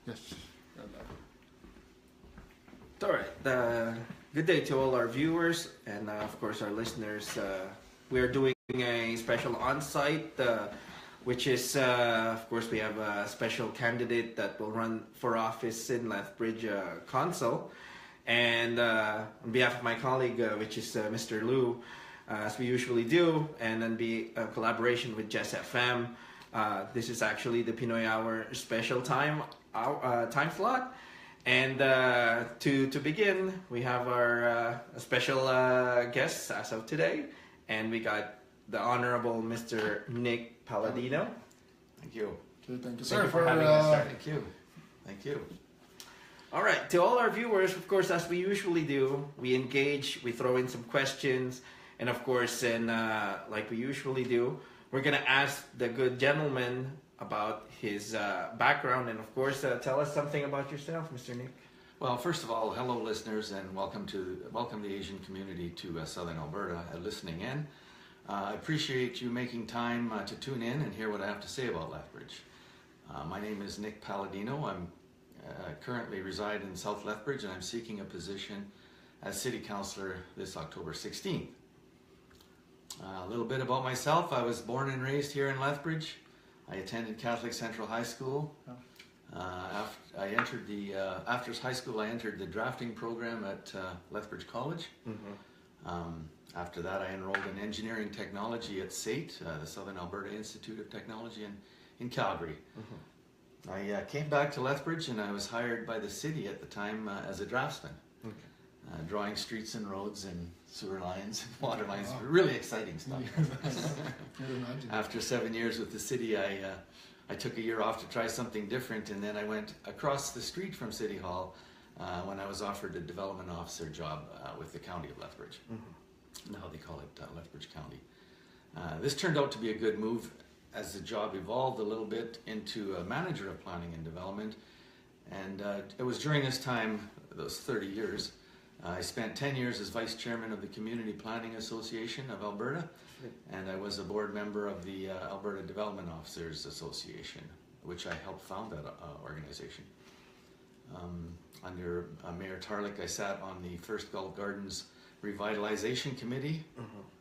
Yes. All right. Good day to all our viewers and of course our listeners. We are doing a special on-site, which is, of course, we have a special candidate that will run for office in Lethbridge Council. And on behalf of my colleague, which is Mr. Lou, as we usually do, and then be a collaboration with Jess FM. This is actually the Pinoy Hour special time slot. And to begin, we have our special guests as of today, and we got the Honorable Mr. Nick Paladino. Thank you. Okay, thank you, Thank sir, you for having us. Thank you. Thank you. All right, to all our viewers, of course, as we usually do, we engage, we throw in some questions, and of course, like we usually do, we're gonna ask the good gentleman about his background, and of course, tell us something about yourself, Mr. Nick. Well, first of all, hello listeners, and welcome the Asian community to Southern Alberta listening in. I appreciate you making time to tune in and hear what I have to say about Lethbridge. My name is Nick Paladino. I'm currently reside in South Lethbridge, and I'm seeking a position as City Councillor this October 16th. A little bit about myself. I was born and raised here in Lethbridge. I attended Catholic Central High School. After high school, I entered the drafting program at Lethbridge College. After that, I enrolled in engineering technology at SAIT, the Southern Alberta Institute of Technology in Calgary. I came back to Lethbridge, and I was hired by the city at the time as a draftsman, drawing streets and roads and sewer lines and water lines. Wow. Really exciting stuff. After 7 years with the city, I took a year off to try something different, and then I went across the street from City Hall when I was offered a development officer job with the County of Lethbridge. Now they call it Lethbridge County. This turned out to be a good move as the job evolved a little bit into a manager of planning and development. And it was during this time, those 30 years, I spent 10 years as vice chairman of the Community Planning Association of Alberta, and I was a board member of the Alberta Development Officers Association, which I helped found that organization. Under Mayor Tarlick, I sat on the First Gulf Gardens Revitalization Committee,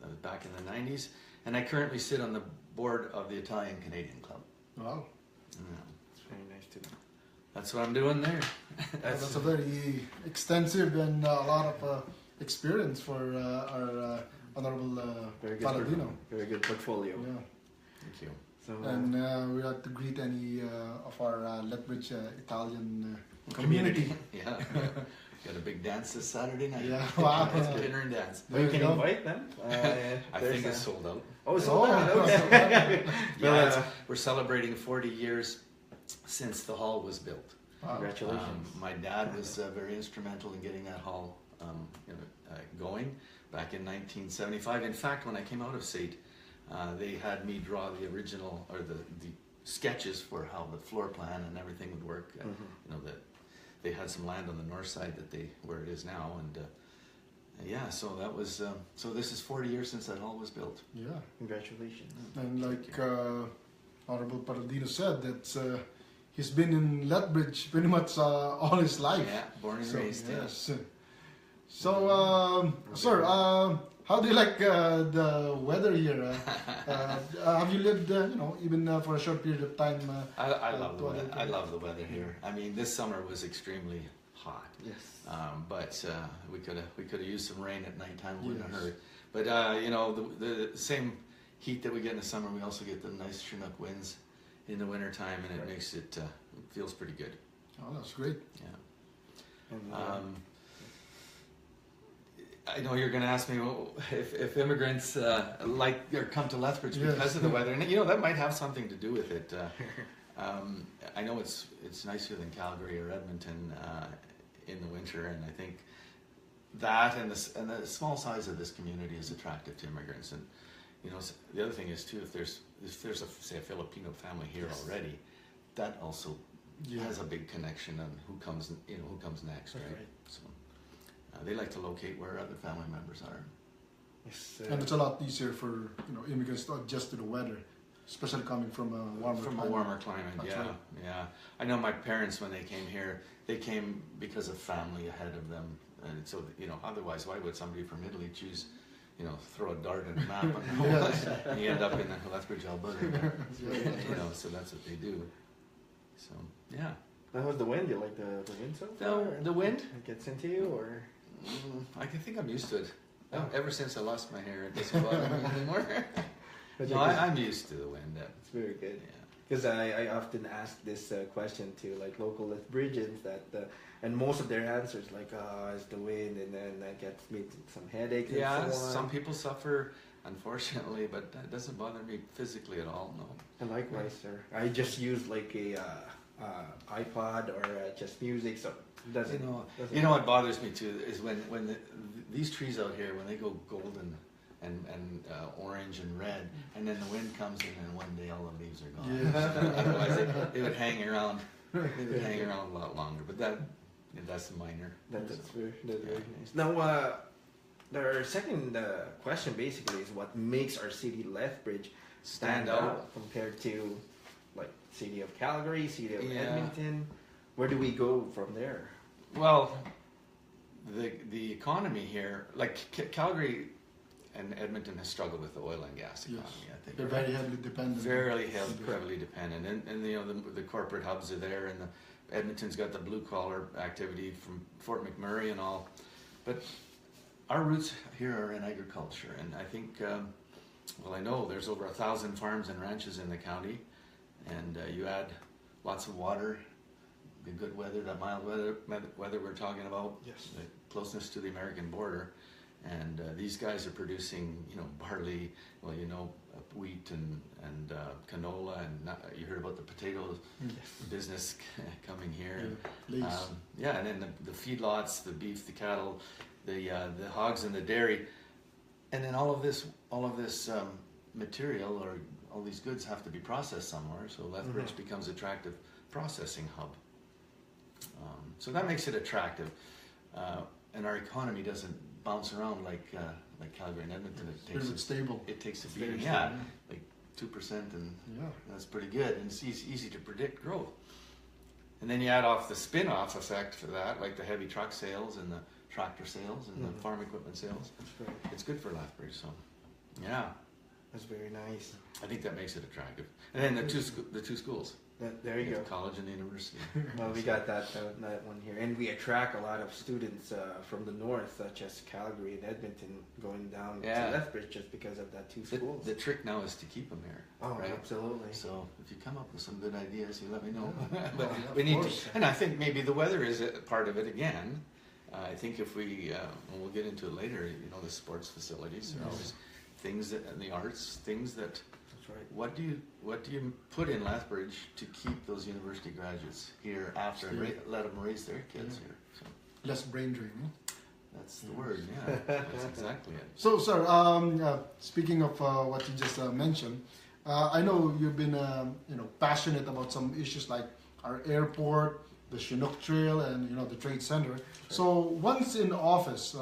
that was back in the 90s, and I currently sit on the board of the Italian-Canadian Club. Wow. It's very nice to know. That's what I'm doing there. That's a very extensive and a lot of experience for our Honorable Paladino. Very good portfolio. Yeah. Thank you. So, And we have to greet any of our Lethbridge Italian community. Yeah. Got a big dance this Saturday night. Yeah, wow. It's dinner and dance. you can invite them. I think it's sold out. Oh, it's sold out. Okay. Yeah, we're celebrating 40 years since the hall was built. Wow. Congratulations. My dad was very instrumental in getting that hall going back in 1975. In fact, when I came out of SAIT, they had me draw the original, or the sketches for how the floor plan and everything would work. That they had some land on the north side where it is now, and yeah, so that was so this is 40 years since that hall was built. Yeah. Congratulations. And like Honorable Paladino said, that he's been in Lethbridge pretty much all his life. Yeah, born and raised. Yes. So, sir, how do you like the weather here? Have you lived, even for a short period of time? I love the weather. I love the weather here. I mean, this summer was extremely hot. Yes. But we could have used some rain at nighttime. Wouldn't have hurt. But the same heat that we get in the summer, we also get the nice Chinook winds in the wintertime, and it makes it feels pretty good. Oh, that's great. Yeah. And, I know you're going to ask me if immigrants like or come to Lethbridge because of the weather, and that might have something to do with it. I know it's nicer than Calgary or Edmonton in the winter, and I think that and the small size of this community is attractive to immigrants. And the other thing is too, if there's say a Filipino family here already, that also has a big connection on who comes next, right? So. They like to locate where other family members are. Yes, and it's a lot easier for immigrants to adjust to the weather. especially coming from a warmer From climate. a warmer climate, That's yeah, right. yeah. I know my parents, when they came here, they came because of family ahead of them. And so, you know, otherwise, why would somebody from Italy choose, you know, throw a dart at a map and you end up in Lethbridge, Alberta? You know, so that's what they do. So, yeah. That was the wind. You like the wind so far? The wind? It gets into you, or? I think I'm used to it. Ever since I lost my hair, it doesn't bother me anymore. But No, I'm used to the wind. It's very good. Yeah. Because I often ask this question to like local Lethbridgians that, and most of their answers like, oh, it's the wind, and then that gets me some headaches. Yeah, and so on. some people suffer, unfortunately, but that doesn't bother me physically at all. No. And likewise, sir. I just use like a iPod or just music, so it doesn't. You know what bothers me too is when these trees out here, when they go golden and orange and red, and then the wind comes in, and one day all the leaves are gone. Yes. Otherwise, they would hang around. They would hang around a lot longer. But that's minor. That's very nice. Now, our second question basically is what makes our city Lethbridge stand out compared to like city of Calgary, city of Edmonton. Where do we go from there? Well, the economy here, like Calgary and Edmonton has struggled with the oil and gas economy. Yes. I think They're very heavily dependent. Very heavily dependent, and you know the corporate hubs are there, and Edmonton's got the blue collar activity from Fort McMurray and all, but our roots here are in agriculture, and I think, well, I know there's over 1,000 farms and ranches in the county, and you add lots of water, the good weather, that mild weather we're talking about, Yes. the closeness to the American border. And these guys are producing, you know, barley, well, you know, wheat and canola, and you heard about the potatoes business coming here. Yeah, and then the feedlots, the beef, the cattle, the hogs, and the dairy, and then all of this material or all these goods have to be processed somewhere. So Lethbridge becomes attractive processing hub. So that makes it attractive, and our economy doesn't bounce around like Calgary and Edmonton. stable. It takes a It's very beating, stable, like 2%, and Yeah. that's pretty good. And it's easy to predict growth. And then you add off the spin-off effect for that, like the heavy truck sales and the tractor sales and the farm equipment sales. It's good for Lethbridge. So, yeah, That's very nice. I think that makes it attractive. And then the two schools. There you go. The college and the university. Well, we got that one here, and we attract a lot of students from the north, such as Calgary and Edmonton, going down to Lethbridge just because of that two schools. The trick now is to keep them here. Oh, right? absolutely. So if you come up with some good ideas, you let me know. But We need to, and I think maybe the weather is a part of it again. I think if we, and we'll get into it later, you know, the sports facilities, there are always things that, and the arts, things that. That's right. What do you put in Lethbridge to keep those university graduates here after and let them raise their kids here? So Less brain drain. that's the word. Yeah, that's exactly it. So, sir, speaking of what you just mentioned, I know you've been passionate about some issues like our airport, the Chinook Trail, and the Trade Center. So, once in office,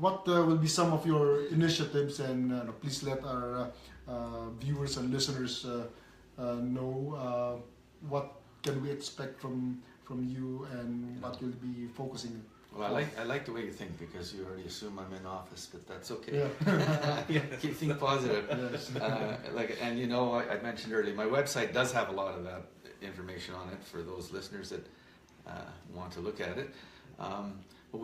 what will be some of your initiatives, and please let our viewers and listeners know what can we expect from you and what you'll be focusing on. Well, I like the way you think, because you already assume I'm in office, but that's okay. Yeah. Think positive. Yes. And I mentioned earlier, my website does have a lot of that information on it for those listeners that want to look at it. But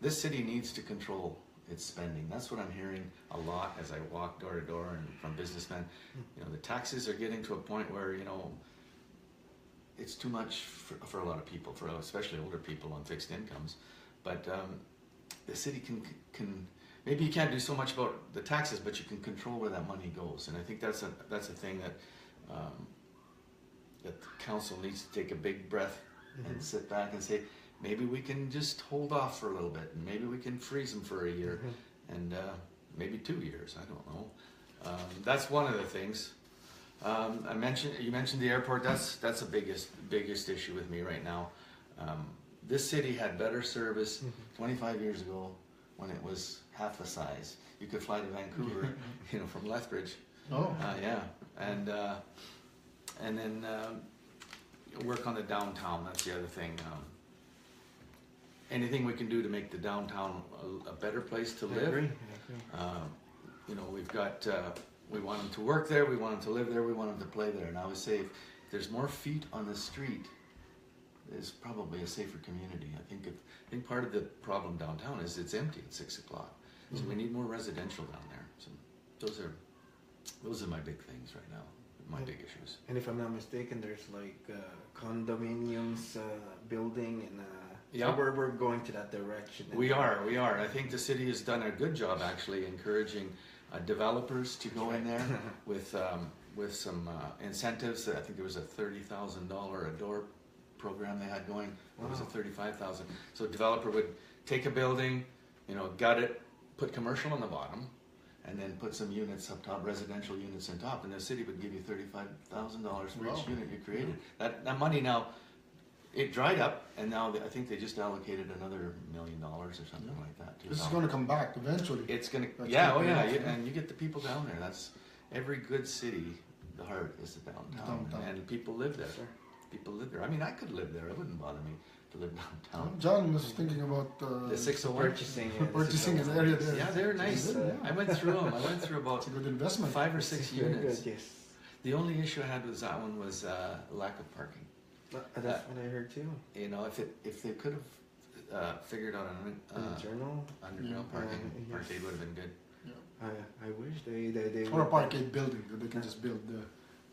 this city needs to control its spending. That's what I'm hearing a lot as I walk door to door and from businessmen. The taxes are getting to a point where it's too much for a lot of people, for especially older people on fixed incomes. But the city can maybe you can't do so much about the taxes, but you can control where that money goes. And I think that's a thing that the council needs to take a big breath and sit back and say, maybe we can just hold off for a little bit, and maybe we can freeze them for a year, and maybe 2 years. I don't know. That's one of the things. You mentioned the airport. That's the biggest issue with me right now. This city had better service 25 years ago when it was half the size. You could fly to Vancouver, from Lethbridge, Oh. Yeah, and then work on the downtown. That's the other thing. Anything we can do to make the downtown a better place to live. I agree. You know, we've got, we want them to work there, we want them to live there, we want them to play there. And I always say, if there's more feet on the street, it's probably a safer community. I think part of the problem downtown is it's empty at 6 o'clock. So we need more residential down there. So those are my big things right now, my big issues. And if I'm not mistaken, there's like condominiums building, and Yeah. so we're going to that direction. We are. I think the city has done a good job actually encouraging developers to go in there with some incentives. I think there was a $30,000 a door program they had going. Or was it $35,000? So a developer would take a building, you know, gut it, put commercial on the bottom, and then put some units up top, residential units on top, and the city would give you $35,000 for each unit you created. That money now, it dried up, and now I think they just allocated another $1 million or something like that. This is going to come back eventually. It's going to, That's yeah, gonna oh be yeah, awesome. and you get the people down there. That's every good city. The heart is the downtown, and people live there. Sure. People live there. I mean, I could live there. It wouldn't bother me to live downtown. Jonn was thinking about The 601. purchasing an area there. Yeah, they're nice. Yeah. I went through them. I went through about It's a good investment. 5 or 6 Very units. good, yes. The only issue I had with that one was lack of parking. That's what I heard too. You know, if they could have figured out In the journal, underground parking, yes. parkade would have been good. I wish they Or a parkade building that they can just build.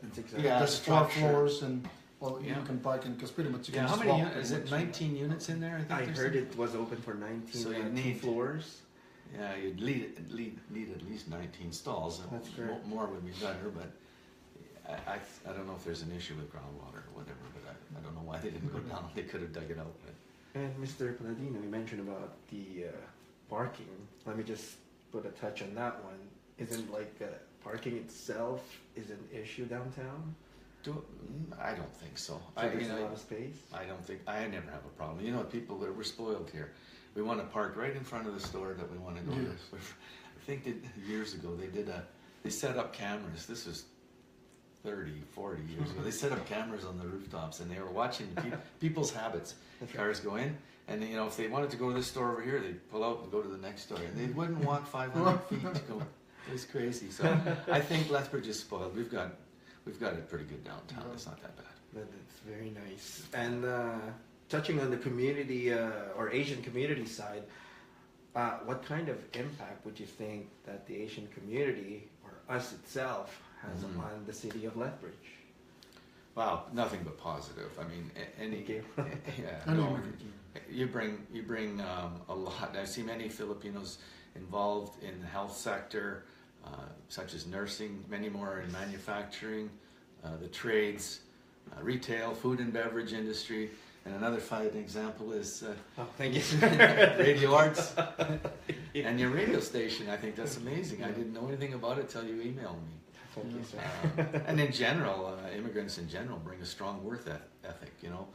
That's exactly. Yeah, There's 4 structure. floors and Yeah. you can park in because pretty much you Yeah, can how just many walk. units? Is it 19 units in there? I think I there's heard some- it was open for 19 So you 2 need- floors. Yeah, you'd need at least 19 stalls. That's correct. More would be better, but I don't know if there's an issue with groundwater or whatever, but I don't know why they didn't go down. They could have dug it out. But. And Mr. Paladino, you mentioned about the parking. Let me just put a touch on that one. Isn't like parking itself is an issue downtown? I don't think so. So there's a lot of space? I don't think, I never have a problem. You know, people, we're spoiled here. We want to park right in front of the store that we want to go to. I think that years ago they set up cameras. This was 30, 40 years ago. They set up cameras on the rooftops and they were watching people's habits. Cars go in and you know, if they wanted to go to this store over here, they'd pull out and go to the next store. And they wouldn't walk 500 feet to go. It was crazy. So I think Lethbridge is spoiled. We've got it pretty good downtown. It's not that bad. That's very nice. And touching on the community or Asian community side, what kind of impact would you think that the Asian community or us itself has on the city of Lethbridge? Wow, nothing but positive. I mean, Thank you. Yeah, no, you bring a lot. I see many Filipinos involved in the health sector, such as nursing. Many more in manufacturing, the trades, retail, food and beverage industry. And another fine example is Thank you. radio arts and your radio station. I think that's amazing. I didn't know anything about it till you emailed me. Thank you, sir. And in general, immigrants in general bring a strong work ethic. You know,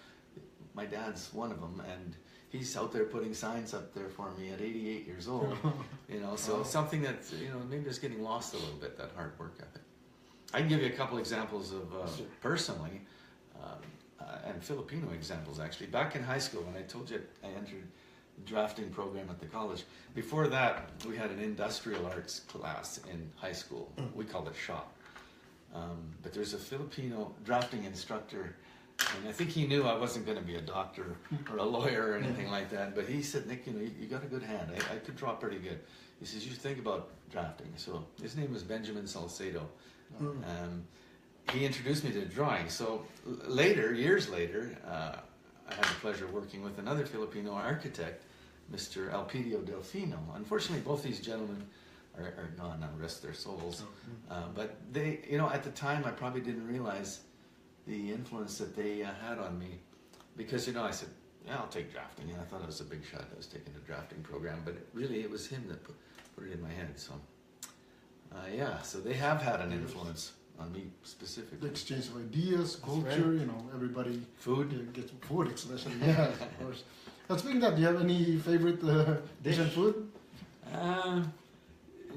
my dad's one of them, and he's out there putting signs up there for me at 88 years old. You know, so something that maybe is getting lost a little bit, that hard work ethic. I can give you a couple examples of personally, and Filipino examples actually. Back in high school, when I told you I entered the drafting program at the college, before that we had an industrial arts class in high school. We called it shop. But there's a Filipino drafting instructor, and I think he knew I wasn't going to be a doctor or a lawyer or anything like that, but he said, Nick, you got a good hand. I could draw pretty good. He says, you should think about drafting. So his name was Benjamin Salcedo. He introduced me to drawing. So years later, I had the pleasure of working with another Filipino architect, Mr. Elpidio Delfino. Unfortunately, both these gentlemen are gone now, rest their souls. But they, at the time, I probably didn't realize the influence that they had on me, because I said, yeah, I'll take drafting, and I thought it was a big shot. I was taking a drafting program, but it was him that put it in my head. So so they have had an influence on me specifically. The exchange of ideas, culture, everybody gets food, especially. Yeah, of course. And speaking of that, do you have any favorite Asian food?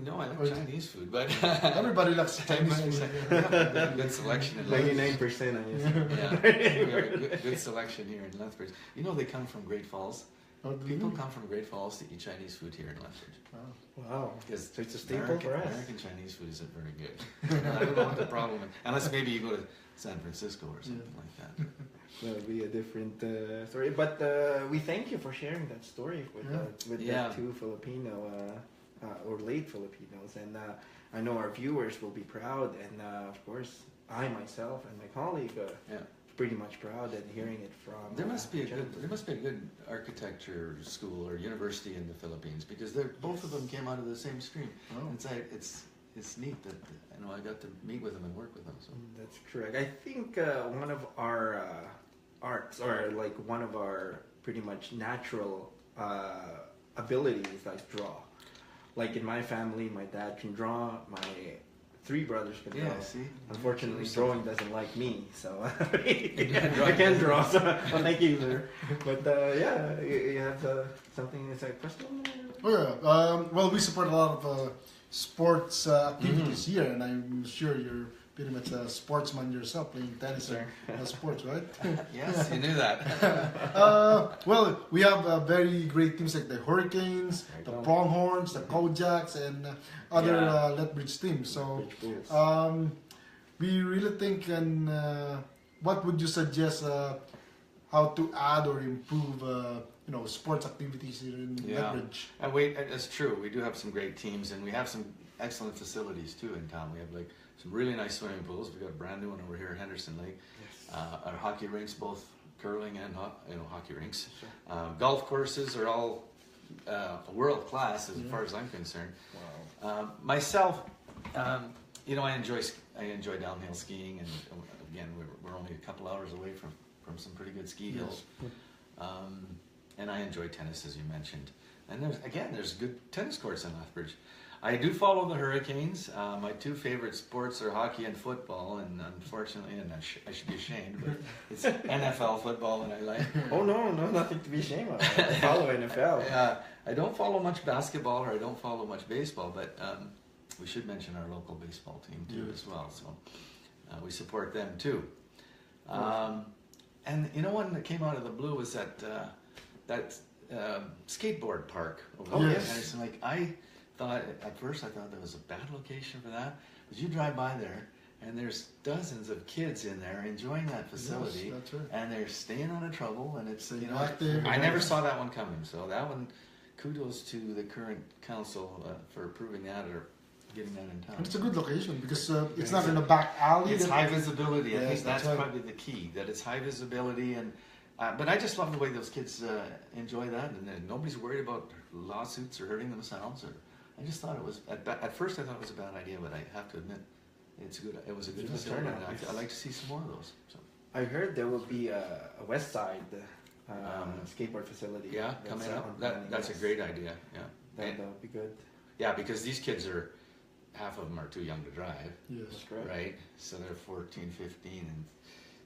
No, I like Chinese food, but Everybody loves Chinese food. yeah, good selection in Lethbridge. 99% I guess. Yeah, we have a good selection here in Lethbridge. You know, they come from Great Falls. People come from Great Falls to eat Chinese food here in Lethbridge. Wow. Because So it's a staple for us. American Chinese food isn't very good. I don't know what the problem is. Unless maybe you go to San Francisco or something like that. That would be a different story. But we thank you for sharing that story with the two Filipino or late Filipinos. And I know our viewers will be proud. And of course, I myself and my colleague pretty much proud and hearing it from. There must be a good architecture school or university in the Philippines because both of them came out of the same stream. It's neat that I got to meet with them and work with them. So. That's correct. I think one of our arts or like one of our pretty much natural abilities is like draw. Like in my family, my dad can draw. My 3 brothers can draw. See? Unfortunately, drawing doesn't like me, so I can't draw. So thank you, sir. But you have something that's like question? Well, we support a lot of sports activities here, and I'm sure you're pretty much a sportsman yourself, playing tennis and sports, right? Yes, you knew that. Well, we have very great teams like the Hurricanes, the Pronghorns, the Kojaks, and other Lethbridge teams. So we really think, and what would you suggest how to add or improve sports activities here in Lethbridge? And it's true. We do have some great teams, and we have some excellent facilities too in town. We have like some really nice swimming pools. We've got a brand new one over here at Henderson Lake. Yes. Our hockey rinks, both curling and hockey rinks. Sure. Golf courses are all world class as far as I'm concerned. Wow. Myself, I enjoy downhill skiing, and again, we're only a couple hours away from some pretty good ski hills. And I enjoy tennis, as you mentioned. And there's good tennis courts in Lethbridge. I do follow the Hurricanes. My 2 favorite sports are hockey and football, and unfortunately, and I should be ashamed, but it's NFL football that I like. Oh no, nothing to be ashamed of. I follow NFL. I don't follow much basketball, or I don't follow much baseball, but we should mention our local baseball team too as well. So we support them too. And one that came out of the blue was that skateboard park over there in Henderson Lake. At first I thought that was a bad location for that, but you drive by there and there's dozens of kids in there enjoying that facility, and they're staying out of trouble, and it's I never saw that one coming. So that one, kudos to the current council for approving that or getting that in town. And it's a good location because it's not in a back alley. It's high visibility. I think that's probably the key, that it's high visibility. And but I just love the way those kids enjoy that, and nobody's worried about lawsuits or hurting themselves. I just thought it was at first I thought it was a bad idea, but I have to admit it was a good facility. I'd like to see some more of those. So. I heard there will be a west side skateboard facility. Yeah, coming up. That's a great idea. Yeah, that would be good. Yeah, because these kids half of them are too young to drive. Yes, that's correct. Right, so they're 14, 15, and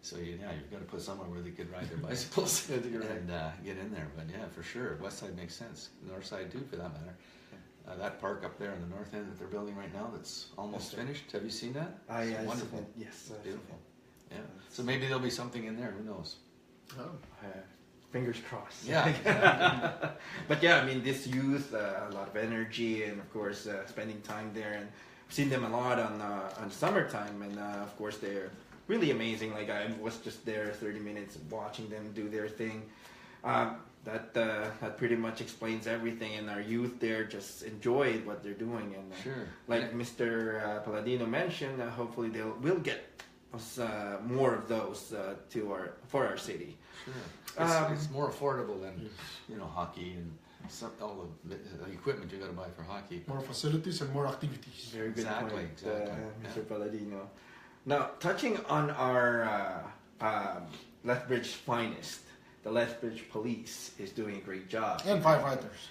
so you've got to put somewhere where they could ride their bicycles and get in there. But yeah, for sure, west side makes sense. North side too, for that matter. That park up there on the north end that they're building right now, that's almost finished. Have you seen that? It's wonderful. Yes, beautiful. Yeah. So maybe there'll be something in there. Who knows? Fingers crossed. Yeah. But yeah, I mean, this youth, a lot of energy, and of course, spending time there, and I've seen them a lot on summertime, and of course, they're really amazing. Like I was just there 30 minutes watching them do their thing. That pretty much explains everything, and our youth there just enjoyed what they're doing, and like Mr. Paladino mentioned, hopefully we'll get us more of those for our city. Sure, it's more affordable than hockey and all the equipment you got to buy for hockey. More facilities and more activities. Very good point, exactly. Mr. Paladino. Now, touching on our Lethbridge finest. The Lethbridge Police is doing a great job. And firefighters.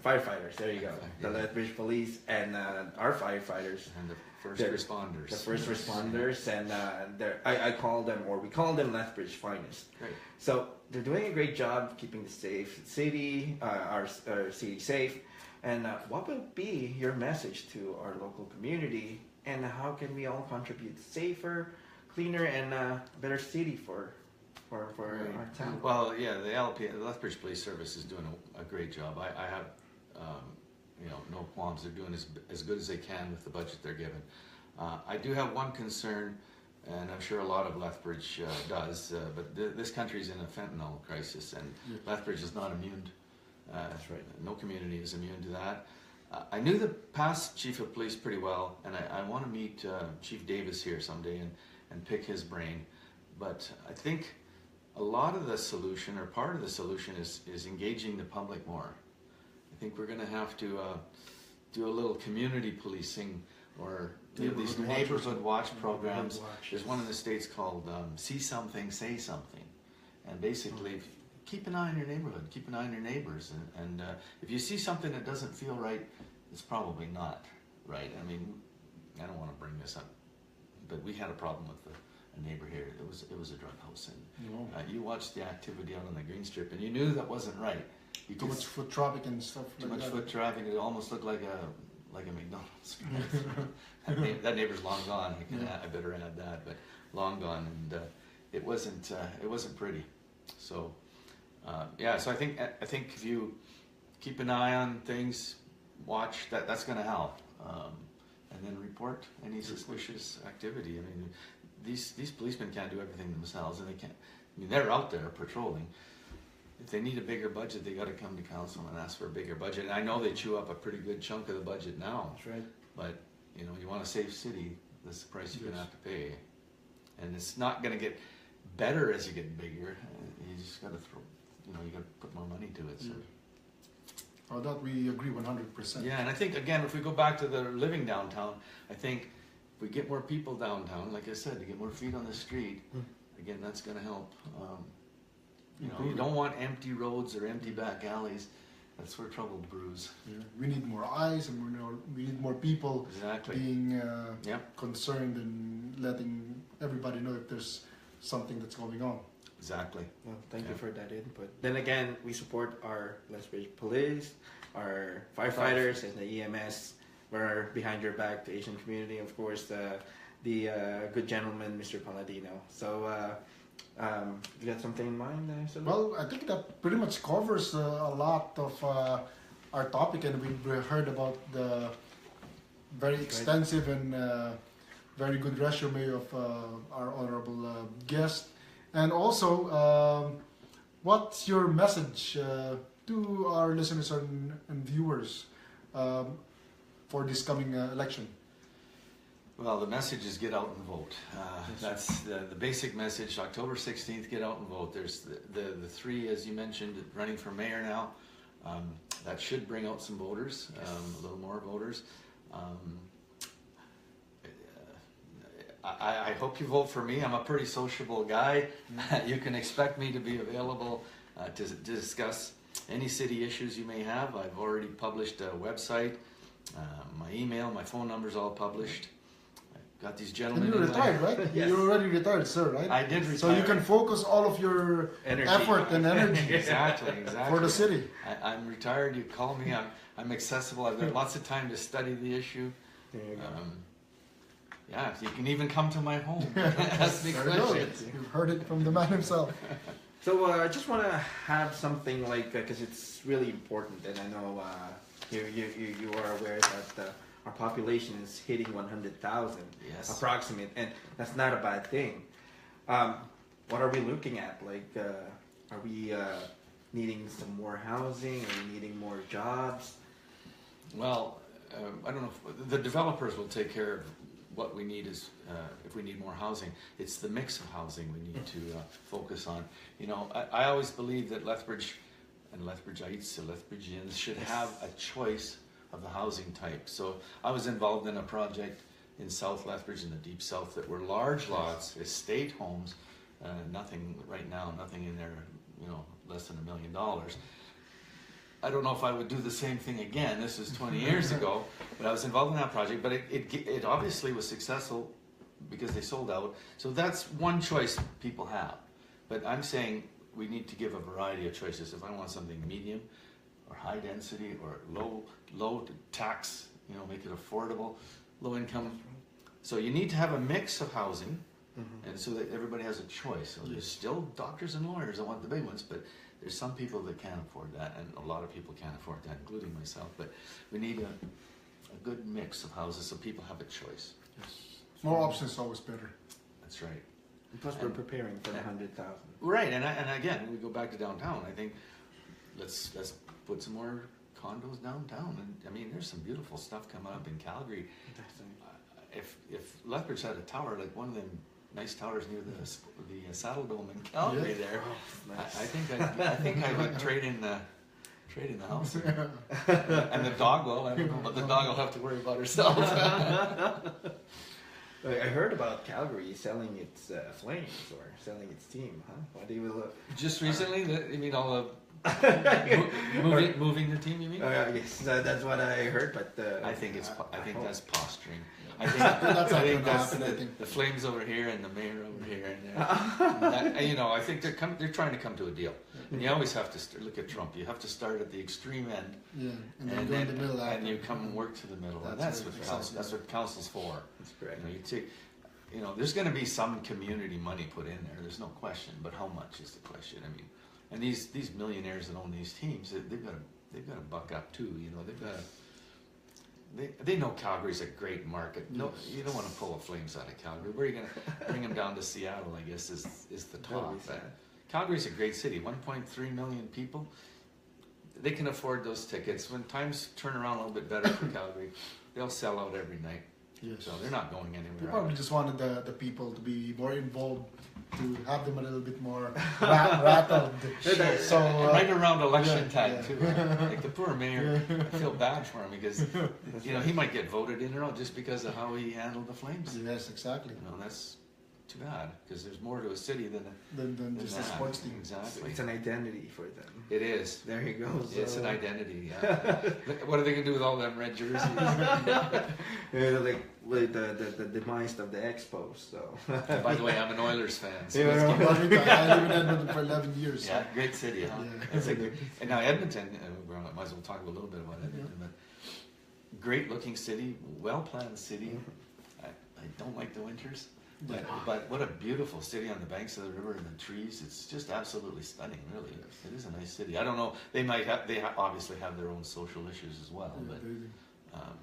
Firefighters, there you go. The Lethbridge Police and our firefighters. And the first responders. The first responders, and we call them Lethbridge finest. Great. So they're doing a great job keeping the city, our city safe. And what will be your message to our local community, and how can we all contribute safer, cleaner, and better city for our town? Well, yeah, the Lethbridge Police Service is doing a great job. I have, no qualms. They're doing as good as they can with the budget they're given. I do have one concern, and I'm sure a lot of Lethbridge does, but this country's in a fentanyl crisis, and Lethbridge is not immune. That's right. No community is immune to that. I knew the past chief of police pretty well, and I want to meet Chief Davis here someday and pick his brain. But I think a lot of the solution, or part of the solution, is engaging the public more. I think we're going to have to do a little community policing, or these neighborhood watch programs. There's one in the States called See Something, Say Something. And basically, keep an eye on your neighborhood, keep an eye on your neighbors. And if you see something that doesn't feel right, it's probably not right. I mean, I don't want to bring this up, but we had a problem with a neighbor here. It was a drug house. And you watched the activity out on the green strip, and you knew that wasn't right. Too much foot traffic and stuff. Too much foot traffic. It almost looked like a McDonald's. That neighbor's long gone. I better add that, but long gone, and it wasn't pretty. So so I think if you keep an eye on things, watch that's going to help, and then report any suspicious activity. I mean, these policemen can't do everything themselves, and they can't. I mean, they're out there patrolling. If they need a bigger budget, they got to come to council and ask for a bigger budget. And I know they chew up a pretty good chunk of the budget now. That's right. But you want a safe city, that's the price you're going to have to pay. And it's not going to get better as you get bigger. You just got to you got to put more money to it. So. Oh, that we agree 100%. Yeah, and I think, again, if we go back to the living downtown, I think if we get more people downtown, like I said, to get more feet on the street, again, that's going to help. You don't want empty roads or empty back alleys. That's where trouble brews. Yeah. We need more eyes, and we need more people being concerned and letting everybody know if there's something that's going on. Exactly. Well, thank you for that input. Then again, we support our Lethbridge Police, our firefighters, and the EMS. We're behind your back, the Asian community, of course, the good gentleman, Mr. Paladino. So, you got something in mind? Well, I think that pretty much covers a lot of our topic, and we've heard about the very extensive and very good resume of our honorable guest. And also, what's your message to our listeners and viewers for this coming election? Well, the message is get out and vote. That's the basic message. October 16th, get out and vote. There's the three, as you mentioned, running for mayor now. That should bring out some voters, a little more voters. I hope you vote for me. I'm a pretty sociable guy. You can expect me to be available to discuss any city issues you may have. I've already published a website. My email, my phone number's all published. Got these gentlemen. And you're retired, right? Yes. You're already retired, sir, right? I did retire. So you can focus all of your effort and energy exactly. for the city. I'm retired. You call me. I'm accessible. I've got lots of time to study the issue. There you go. Yeah, you can even come to my home. Ask me There you questions. go. You've heard it from the man himself. So I just want to have something like, because it's really important, and I know you are aware that our population is hitting 100,000 approximate, and that's not a bad thing. What are we looking at? Like, are we needing some more housing? Are we needing more jobs? Well, I don't know if the developers will take care of what we need is if we need more housing. It's the mix of housing we need to focus on. I always believe that Lethbridge and Lethbridgeites, Lethbridgians should have a choice of the housing type. So I was involved in a project in South Lethbridge in the deep south that were large lots, estate homes, nothing right now, nothing in there, less than $1 million. I don't know if I would do the same thing again. This was 20 years ago, but I was involved in that project. But it obviously was successful because they sold out. So that's one choice people have. But I'm saying we need to give a variety of choices. If I want something medium, or high density or low tax, make it affordable, low income. So you need to have a mix of housing, and so that everybody has a choice. So there's still doctors and lawyers that want the big ones, but there's some people that can't afford that, and a lot of people can't afford that, including myself. But we need a good mix of houses so people have a choice. Yes. More options is always better. That's right. And plus, we're preparing for the 100,000. Right, and again, we go back to downtown. I think let's put some more condos downtown. And I mean, there's some beautiful stuff coming up in Calgary. If Lethbridge had a tower like one of them nice towers near the Saddle Dome in Calgary, there, nice. I think I would trade in the house. And the dog will. I don't know, but the dog will have to worry about herself. I heard about Calgary selling its Flames or selling its team, huh? What do you look? Just recently, you mean all the moving the team? You mean? Yes, that's what I heard. But I think that's posturing. I think that's the Flames over here and the mayor over here, and I think they're trying to come to a deal. And you always have to look at Trump. You have to start at the extreme end, and then go in the middle, and you come and work to the middle. That's what council's for. That's correct. There's going to be some community money put in there. There's no question, but how much is the question? I mean, and these millionaires that own these teams, they've got to buck up too. They've got to. They know Calgary's a great market. No, you don't want to pull the Flames out of Calgary. Where are you going to bring them down to Seattle? I guess is the talk. Calgary's a great city. 1.3 million people. They can afford those tickets. When times turn around a little bit better for Calgary, they'll sell out every night. Yes. So they're not going anywhere. They probably just wanted the people to be more involved, to have them a little bit more rattled. So right around election time too. Like the poor mayor, I feel bad for him because he might get voted in or out just because of how he handled the Flames. Yes, exactly. That's too bad because there's more to a city than just a sports team. Exactly. It's an identity for them. It is. There he goes. It's an identity. Yeah. What are they gonna do with all them red jerseys? Like the demise of the Expos. So. By the way, I'm an Oilers fan. So I live in Edmonton for 11 years. Yeah, great city. Huh? Yeah. And now Edmonton. We might as well talk a little bit about Edmonton. But great looking city, well planned city. I don't like the winters. But what a beautiful city on the banks of the river and the trees. It's just absolutely stunning, really. It is a nice city. I don't know. They obviously have their own social issues as well, but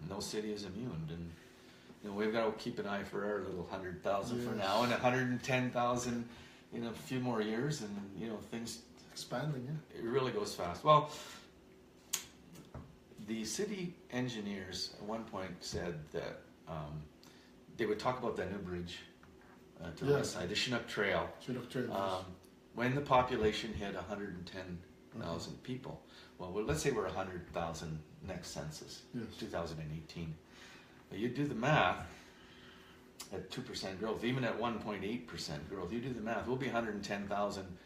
no city is immune. And we've got to keep an eye for our little 100,000 for now, and 110,000 in a few more years, and things expanding. It really goes fast. Well, the city engineers at one point said that they would talk about that new bridge. To the west side, the Chinook Trail. When the population hit 110,000 people, well, let's say we're 100,000 next census, 2018. Well, you do the math at 2% growth, even at 1.8% growth. You do the math, we'll be 110,000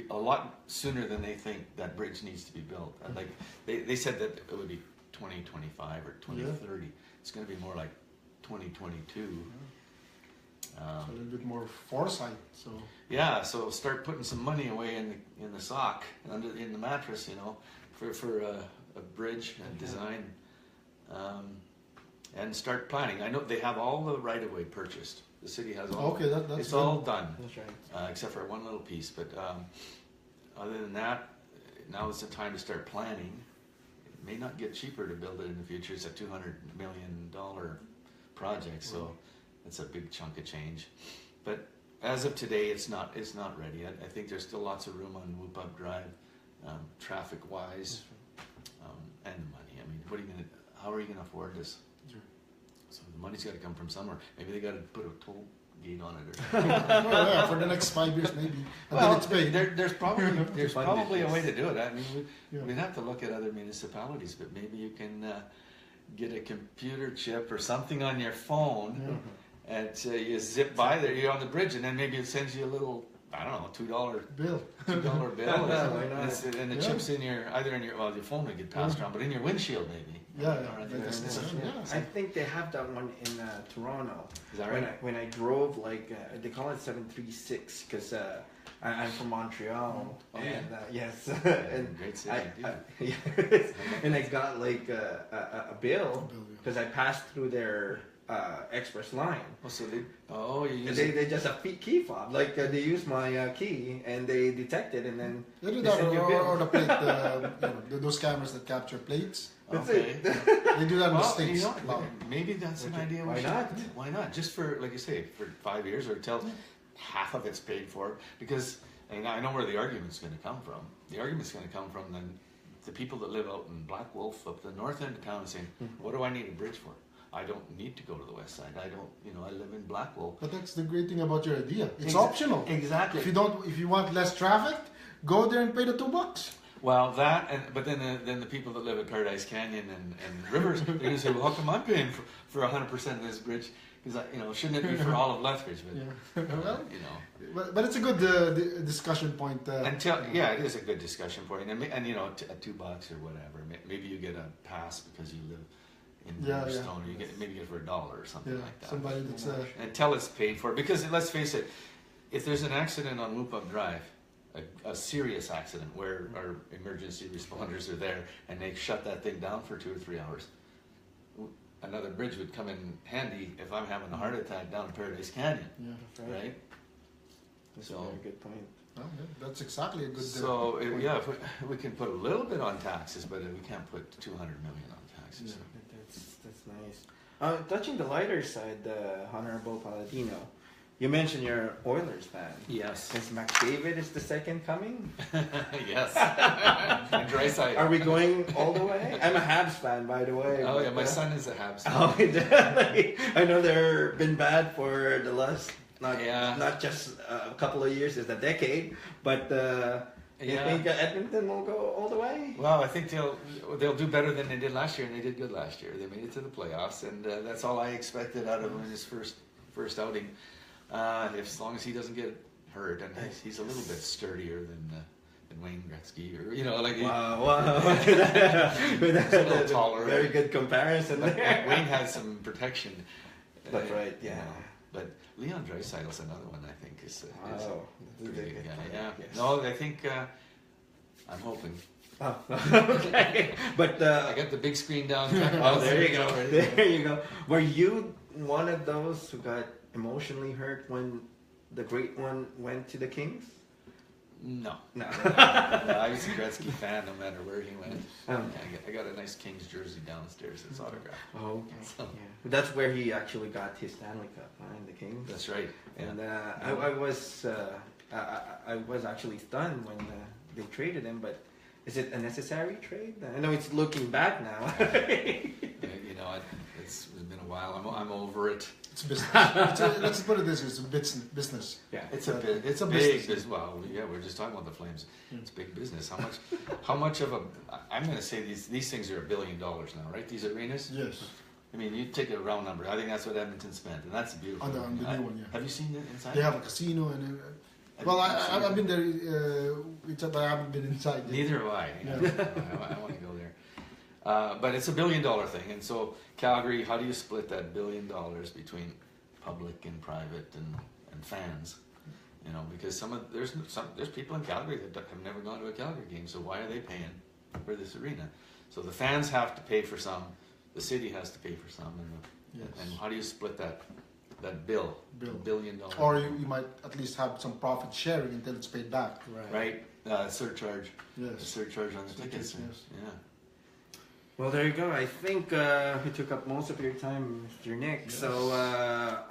a lot sooner than they think that bridge needs to be built. Like they said that it would be 2025 or 2030. It's going to be more like 2022. A little bit more foresight. So start putting some money away in the sock in the mattress, for a bridge and design, and start planning. I know they have all the right of way purchased. The city has all. Okay, that's it's good. all done. That's right. Except for one little piece, but other than that, now is the time to start planning. It may not get cheaper to build it in the future. It's a $200 million project, so. It's a big chunk of change, but as of today, it's not ready. I think there's still lots of room on Whoop-Up Drive, traffic-wise, and the money. I mean, how are you gonna afford this? Sure. So the money's got to come from somewhere. Maybe they got to put a toll gate on it, or for the next 5 years, maybe. Well, it's paid. There's probably a way to do it. I mean, we'd have to look at other municipalities, but maybe you can get a computer chip or something on your phone. Yeah. And you zip by there, you're on the bridge, and then maybe it sends you a little, I don't know, $2 bill. $2 bill. And the chip's in your your phone would get passed around, but in your windshield maybe. I think they have that one in Toronto. Is that right? When I drove, they call it 736 because I'm from Montreal. Oh, And, yes. And great city, yes. And I got like a bill because I passed through their express line. Oh, so you use They just a key fob. Like they use my key and they detect it and then They do they that, send you a bill. or the plate, those cameras that capture plates. That's okay. it. They do that in the Well, States. you know, maybe that's an idea. Why not? Why not? Just for, like you say, for 5 years or till half of it's paid for. Because I know where the argument's going to come from. The argument's going to come from the people that live out in Black Wolf, up the north end of town, saying, "What do I need a bridge for? I don't need to go to the west side. I don't, I live in Black Wolf." But that's the great thing about your idea. It's optional. Exactly. If you want less traffic, go there and pay the $2. Well, but then the people that live at Paradise Canyon and Rivers, they're going to say, "Well, how come I'm paying for 100% of this bridge? Because shouldn't it be for all of Lethbridge?" But Well, but it's a good discussion point. it is a good discussion point, and at $2 or whatever, maybe you get a pass because you live in Riverstone, or you maybe get it for $1 or something like that. Somebody that's Until it's paid for, because let's face it, if there's an accident on Loop Up Drive, a serious accident where our emergency responders are there and they shut that thing down for 2 or 3 hours, another bridge would come in handy if I'm having a heart attack down in Paradise Canyon, right? That's a very good point. Well, that's exactly a good. So if we can put a little bit on taxes, but we can't put 200 million on taxes. Yeah, that's nice. Touching the lighter side, Honorable Paladino, you mentioned you're an Oilers fan. Yes. Since McDavid is the second coming. Yes. And Draisaitl. Are we going all the way? I'm a Habs fan, by the way. Oh yeah, my son is a Habs fan. Oh, I know they've been bad for the last not just a couple of years, it's a decade, but you think Edmonton will go all the way? Well, I think they'll do better than they did last year, and they did good last year. They made it to the playoffs, and that's all I expected out of him in his first outing. As long as he doesn't get hurt, and he's a little bit sturdier than Wayne Gretzky, or Wow. He's a little taller. Very good comparison there. Wayne has some protection. That's right. Yeah. But Leon Draisaitl's another one I think is a pretty good guy. Yeah. Yes. No, I think I'm hoping. Oh, okay. But I got the big screen down. Oh, there you go. There you go. Were you one of those who got emotionally hurt when the great one went to the Kings? No. No. I was a Gretzky fan no matter where he went. I got a nice Kings jersey downstairs that's autographed. Oh, okay. So, that's where he actually got his Stanley Cup, in the Kings. That's right. And I was actually stunned when they traded him, but is it a necessary trade? I know it's looking back now. It's been a while. I'm over it. It's business. Let's put it this way: it's a business. Yeah, it's a big business. Well, we're just talking about the Flames. It's big business. How much of a? I'm going to say these things are $1 billion now, right? These arenas. Yes. I mean, you take a round number. I think that's what Edmonton spent, and that's beautiful. On the new one, yeah. Have you seen it inside? They have a casino and. Well, I've been there, but I haven't been inside yet. Neither have I. Yeah. I want to go there. But it's $1 billion thing, and so Calgary, how do you split that $1 billion between public and private and fans? Because there's people in Calgary that have never gone to a Calgary game, so why are they paying for this arena? So the fans have to pay for some, the city has to pay for some, and how do you split that bill? $1 billion. Or you might at least have some profit sharing until it's paid back. Right. Surcharge. Yes. A surcharge on the tickets. Yes. Yeah. Well, there you go. I think we took up most of your time, Mr. Nick. Yes. So,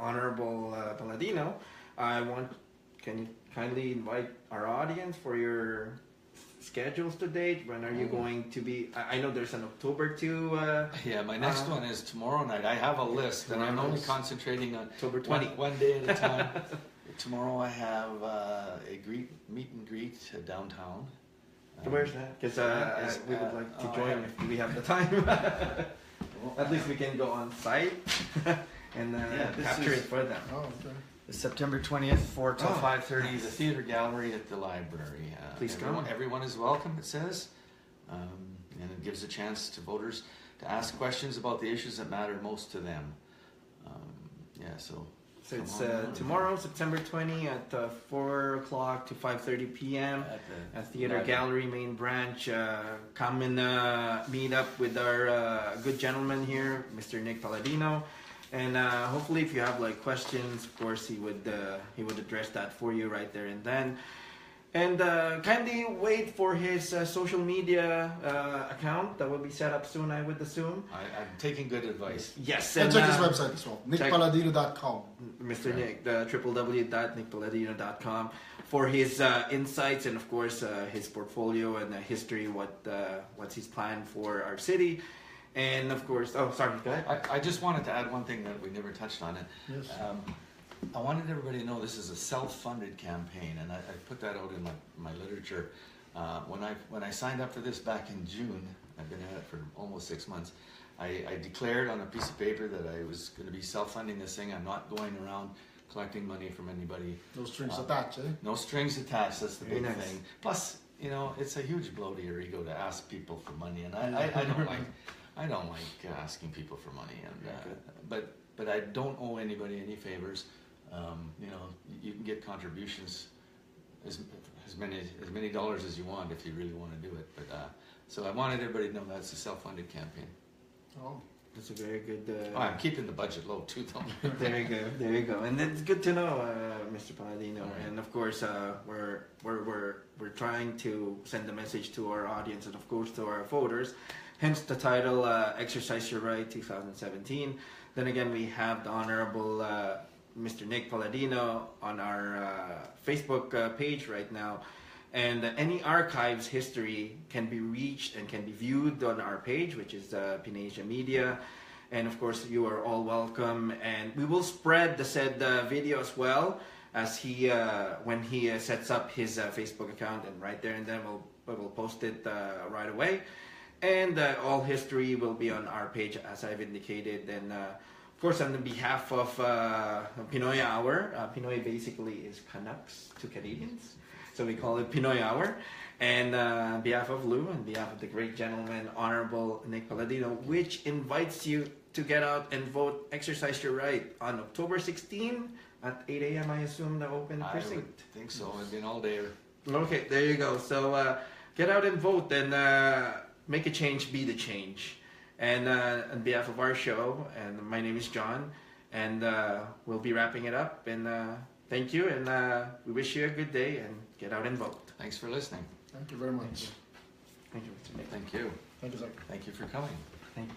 Honorable Paladino, can you kindly invite our audience for your schedules to date? When are you going to be? I know there's an October 2. Yeah, my next one is tomorrow night. I have a list, and I'm only concentrating on October 20. one day at a time. Tomorrow I have a meet and greet downtown. Where's that? Because we would like to join if we have the time. At least we can go on site and capture it for them. Oh, okay. It's September 20th, 4 till 5:30, the theater gallery at the library. Please come. Everyone is welcome, it says. And it gives a chance to voters to ask questions about the issues that matter most to them. So So it's tomorrow, September 20 at 4 o'clock to 5:30 p.m. at Theater Gallery main branch. Come and meet up with our good gentleman here, Mr. Nick Paladino. And hopefully if you have like questions, of course he would address that for you right there and then. And kindly wait for his social media account that will be set up soon, I would assume. I'm taking good advice. Yes, and check his website as well, nickpaladino.com. Mr. Nick, the www.nickpaladino.com for his insights and of course his portfolio and history, what's his plan for our city. And of course, oh sorry, go ahead. I just wanted to add one thing that we never touched on it. Yes. I wanted everybody to know this is a self-funded campaign, and I put that out in my literature. When I signed up for this back in June, I've been at it for almost 6 months, I declared on a piece of paper that I was going to be self-funding this thing. I'm not going around collecting money from anybody. No strings attached, eh? No strings attached, that's the big Nice. thing. Plus, you know, it's a huge blow to your ego to ask people for money, and I don't like asking people for money, and but I don't owe anybody any favors. You know, you can get contributions as many dollars as you want if you really want to do it. But so I wanted everybody to know that's a self-funded campaign. Oh, That's a very good. I'm keeping the budget low too, though. There you go, and it's good to know, Mr. Paladino. Right. And of course, we're trying to send a message to our audience and of course to our voters. Hence the title, "Exercise Your Right 2017." Then again, we have the Honorable Mr. Nick Paladino on our Facebook page right now. And any archives history can be reached and can be viewed on our page, which is PinAsia Media. And of course, you are all welcome. And we will spread the said video as well as when he sets up his Facebook account. And right there and then we'll post it right away. And all history will be on our page, as I've indicated. And of course, on behalf of Pinoy Hour, Pinoy basically is Canucks to Canadians. So we call it Pinoy Hour. And on behalf of Lou, on behalf of the great gentleman, Honorable Nick Paladino, which invites you to get out and vote, exercise your right on October 16 at 8 a.m. I assume the open precinct. I would think so. I've been all day. Okay, there you go. So get out and vote and make a change, be the change. And on behalf of our show, and my name is John, and we'll be wrapping it up. And thank you, and we wish you a good day, and get out and vote. Thanks for listening. thank you very much. Thank you, Mr. Nick. Thank you. Thank you, sir. Thank you for coming. Thank you.